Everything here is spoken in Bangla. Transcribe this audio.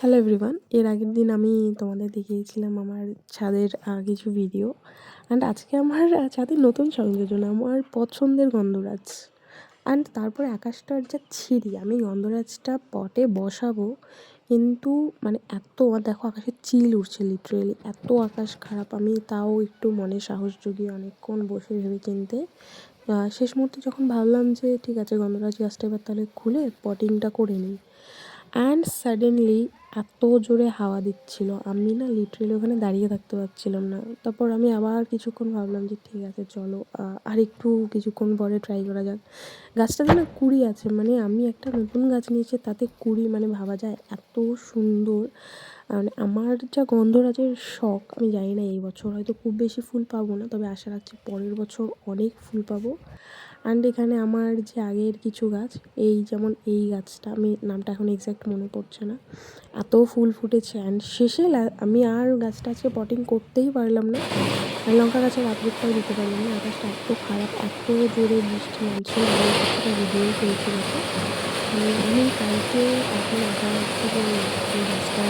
হ্যালো এভরিওয়ান, এর আগের দিন আমি তোমাদের দেখিয়েছিলাম আমার ছাদের কিছু ভিডিও। অ্যান্ড আজকে আমার ছাদের নতুন সংযোজন, আমার পছন্দের গন্ধরাজ। অ্যান্ড তারপরে আকাশটার যা ছিরি, আমি গন্ধরাজটা পটে বসাবো, কিন্তু মানে এত দেখো আকাশে চিল উঠছে, লিটারেলি এত আকাশ খারাপ। আমি তাও একটু মনে সাহস জুগিয়ে অনেকক্ষণ বসে ভেবে চিনতে শেষ মুহূর্তে যখন ভাবলাম যে ঠিক আছে গন্ধরাজ গাছটা এবার তাহলে খুলে পটিংটা করে নিই, অ্যান্ড সাডেনলি এত জোরে হাওয়া দিচ্ছিল, আমি না লিটারেলি ওখানে দাঁড়িয়ে থাকতে পারছিলাম না। তারপর আমি আবার কিছুক্ষণ ভাবলাম যে ঠিক আছে চলো আর একটু কিছুক্ষণ পরে ট্রাই করা যাক। গাছটাতে না কুঁড়ি আছে, মানে আমি একটা নতুন গাছ নিয়েছি তাতে কুঁড়ি, মানে ভাবা যায় এত সুন্দর। মানে আমার যা গন্ধরাজের শখ, আমি জানি না এই বছর হয়তো খুব বেশি ফুল পাবো না, তবে আশা রাখছি পরের বছর অনেক ফুল পাবো। অ্যান্ড এখানে আমার যে আগের কিছু গাছ, এই যেমন এই গাছটা, আমি নামটা এখন এক্স্যাক্ট মনে পড়ছে না, এত ফুল ফুটেছে। অ্যান্ড শেষে আমি আর গাছটা আজকে পটিং করতেই পারলাম না, আর লঙ্কা গাছের আপডেটটাও দিতে পারলাম না। আকাশটা এত খারাপ, এত জোরে বৃষ্টি নামছিল, আমি কিছুটা ভিডিও করেছি। আমি কালকে এখন আঁকা হচ্ছে যে গাছটা